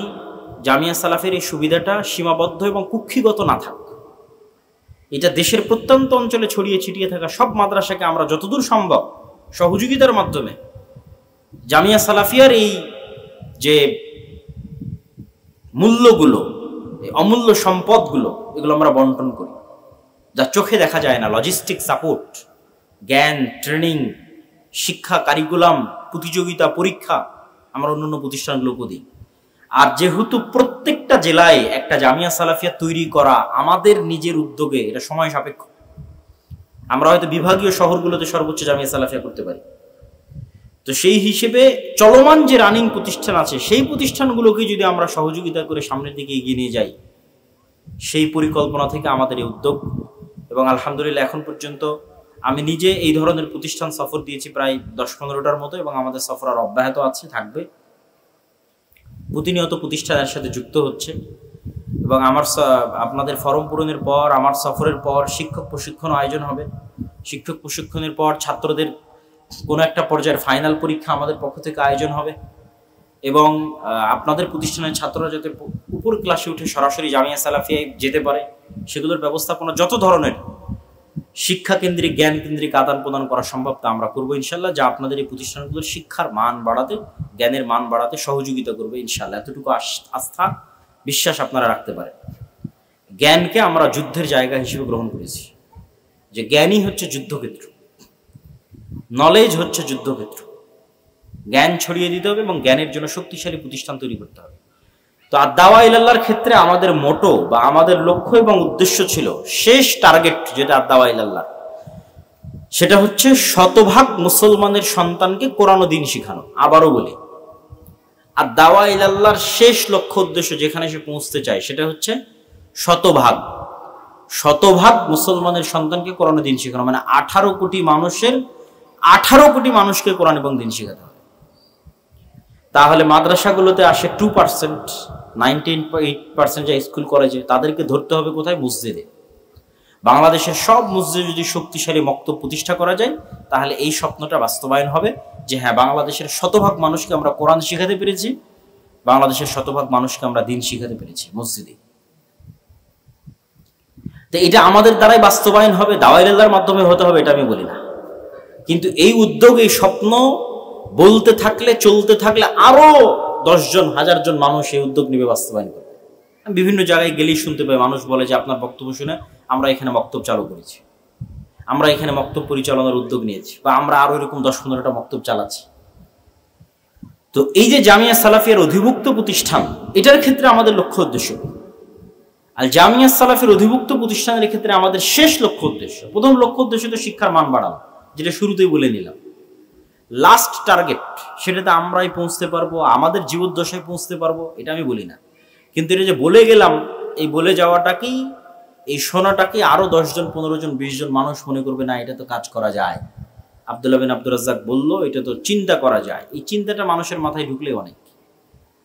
[SPEAKER 1] জামিয়া সালাফের এই সুবিধাটা সীমাবদ্ধ এবং কুক্ষিগত না থাক, এটা দেশের প্রত্যন্ত অঞ্চলে ছড়িয়ে ছিটিয়ে থাকা সব মাদ্রাসাকে আমরা যতদূর সম্ভব সহযোগিতার মাধ্যমে জামিয়া সালাফিয়ার এই যে মূল্যগুলো, অমূল্য সম্পদগুলো, এগুলো আমরা বন্টন করি, যা চোখে দেখা যায় না। লজিস্টিক সাপোর্ট, জ্ঞান, ট্রেনিং, শিক্ষা, কারিকুলাম, প্রতিযোগিতা, পরীক্ষা আমরা অন্যান্য প্রতিষ্ঠানগুলোকে দিই। আর যেহেতু প্রত্যেকটা জেলায় একটা জামিয়া সালাফিয়া তৈরি করা আমাদের নিজের উদ্যোগে, এটা সময় সাপেক্ষ। আমরা হয়তো বিভাগীয় শহরগুলোতে সর্বোচ্চ জামিয়া সালাফিয়া করতে পারি। তো সেই হিসেবে চলমান যে রানিং প্রতিষ্ঠান আছে, সেই প্রতিষ্ঠানগুলোকে যদি আমরা সহযোগিতা করে সামনের দিকে এগিয়ে নিয়ে যাই, সেই পরিকল্পনা থেকে আমাদের এই উদ্যোগ। এবং আলহামদুলিল্লাহ এখন পর্যন্ত আমি নিজে এই ধরনের প্রতিষ্ঠান সফর দিয়েছি প্রায় 10-15টার মতো, এবং আমাদের সফর আর অব্যাহত আছে, থাকবে। প্রতিনিয়ত প্রতিষ্ঠানের সাথে যুক্ত হচ্ছে। এবং আমার আপনাদের ফরম পূরণের পর, আমার সফরের পর শিক্ষক প্রশিক্ষণ আয়োজন হবে। শিক্ষক প্রশিক্ষণের পর ছাত্রদের কোনো একটা পর্যায়ের ফাইনাল পরীক্ষা আমাদের পক্ষ থেকে আয়োজন হবে। এবং আপনাদের প্রতিষ্ঠানের ছাত্ররা যাতে উপর ক্লাসে উঠে সরাসরি জামিয়া সালাফিয়ায় যেতে পারে, সেগুলোর ব্যবস্থাপনা যত ধরনের শিক্ষা কেন্দ্রিক, জ্ঞান কেন্দ্রিক আদান প্রদান করা সম্ভব তা আমরা করবো ইনশাল্লাহ, যা আপনাদের এই প্রতিষ্ঠানগুলোর শিক্ষার মান বাড়াতে, জ্ঞানের মান বাড়াতে সহযোগিতা করবে ইনশাল্লাহ। এতটুকু আস্থা বিশ্বাস আপনারা রাখতে পারেন। জ্ঞানকে আমরা যুদ্ধের জায়গা হিসেবে গ্রহণ করেছি, যে জ্ঞানই হচ্ছে যুদ্ধক্ষেত্র, নলেজ হচ্ছে যুদ্ধক্ষেত্র। জ্ঞান ছড়িয়ে দিতে হবে এবং জ্ঞানের জন্য শক্তিশালী প্রতিষ্ঠান তৈরি করতে হবে। তো আদ-দাওয়া ইলাল্লাহর ক্ষেত্রে আমাদের মোটো বা আমাদের লক্ষ্য এবং উদ্দেশ্য ছিল, শেষ টার্গেট যেটা আদ-দাওয়া ইলাল্লাহ, সেটা হচ্ছে শতভাগ মুসলমানের সন্তানকে কোরআন ও দ্বীন শিখানো। আবারও বলি, আদ-দাওয়া ইলাল্লাহর শেষ লক্ষ্য উদ্দেশ্য যেখানে সে পৌঁছতে চায় সেটা হচ্ছে শতভাগ মুসলমানের সন্তানকে কোরআন ও দ্বীন শিখানো, মানে 18 কোটি মানুষের 18 কোটি মানুষকে কোরআন এবং দ্বীন শিখাতে হবে। তাহলে মাদ্রাসাগুলোতে আসে 2%, 98% যা স্কুল কলেজে, তাদেরকে ধরতে হবে কোথায়? মসজিদে। বাংলাদেশের সব মসজিদে যদি শক্তিশালী মক্তব প্রতিষ্ঠা করা যায়, তাহলে এই স্বপ্নটা বাস্তবায়ন হবে যে হ্যাঁ, বাংলাদেশের শতভাগ মানুষকে আমরা কোরআন শিখাতে পেরেছি, বাংলাদেশের শতভাগ মানুষকে আমরা দ্বীন শিখাতে পেরেছি মসজিদে। তো এটা আমাদের দ্বারাই বাস্তবায়ন হবে, দাওয়া ইলাল্লাহর মাধ্যমে হতে হবে এটা আমি বলি না, কিন্তু এই উদ্যোগ, এই স্বপ্ন বলতে থাকলে, চলতে থাকলে আরো 10 জন, 1000 জন মানুষ এই উদ্যোগ নিবে, বাস্তবায়ন করবে। বিভিন্ন জায়গায় গেলেই শুনতে পাই মানুষ বলে যে আপনার বক্তব্য শুনে আমরা এখানে মক্তব চালু করেছি, আমরা এখানে মক্তব পরিচালনার উদ্যোগ নিয়েছি, বা আমরা আরো এরকম 10-15টা মক্তব চালাচ্ছি। তো এই যে জামিয়া সালাফিয়ার অধিভুক্ত প্রতিষ্ঠান, এটার ক্ষেত্রে আমাদের লক্ষ্য উদ্দেশ্য, আর জামিয়া সালাফির অধিভুক্ত প্রতিষ্ঠানের ক্ষেত্রে আমাদের শেষ লক্ষ্য উদ্দেশ্য, প্রথম লক্ষ্য উদ্দেশ্য তো শিক্ষার মান বাড়ানো, যেটা শুরুতেই বলে নিলাম। লাস্ট টার্গেট সেটাতে আমরাই পৌঁছতে পারবো, আমাদের জীবদ্দশায় পৌঁছতে পারবো, এটা আমি বলি না, কিন্তু এটা যে বলে গেলাম, এই বলে যাওয়াটাকেই, এই শোনাটাকেই আরো 10 জন, 15 জন, 20 জন মানুষ মনে করবে না এটা তো কাজ করা যায়। আব্দুল্লাহ বিন আব্দুর রাজ্জাক বলল এটা তো চিন্তা করা যায়। এই চিন্তাটা মানুষের মাথায় ঢুকলে অনেক,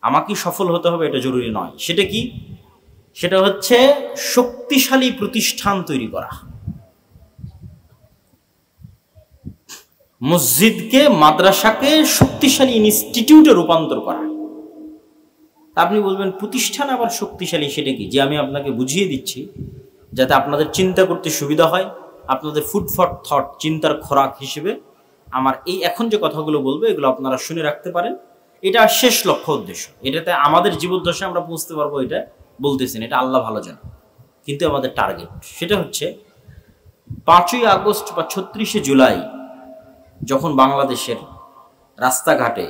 [SPEAKER 1] আমাকে সফল হতে হবে এটা জরুরি নয়। সেটা কি? সেটা হচ্ছে শক্তিশালী প্রতিষ্ঠান তৈরি করা, মসজিদকে, মাদ্রাসাকে শক্তিশালী ইনস্টিটিউটে রূপান্তর করা। আপনি বলবেন প্রতিষ্ঠান আবার শক্তিশালী, সেটা কি? যে আমি আপনাকে বুঝিয়ে দিচ্ছি যাতে আপনাদের চিন্তা করতে সুবিধা হয়, আপনাদের ফুড ফর থট, চিন্তার খোরাক হিসেবে আমার এই এখন যে কথাগুলো বলবো এগুলো আপনারা শুনে রাখতে পারেন। এটা শেষ লক্ষ্য উদ্দেশ্য, এটাতে আমাদের জীবদ্দশায় আমরা বুঝতে পারবো এটা বলতেছেন, এটা আল্লাহ ভালো জানে। কিন্তু আমাদের টার্গেট সেটা হচ্ছে 5ই আগস্ট বা 36শে জুলাই যখন বাংলাদেশের রাস্তাঘাটে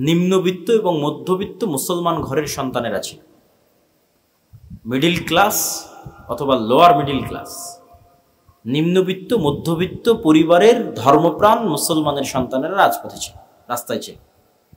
[SPEAKER 1] নিম্নবিত্ত এবং মধ্যবিত্ত মুসলমান ঘরের সন্তানেরা ছিল, মিডিল ক্লাস অথবা লোয়ার মিডিল ক্লাস, নিম্নবিত্ত মধ্যবিত্ত পরিবারের ধর্মপ্রাণ মুসলমানের সন্তানেরা রাজপথে ছিল, রাস্তায় ছিল।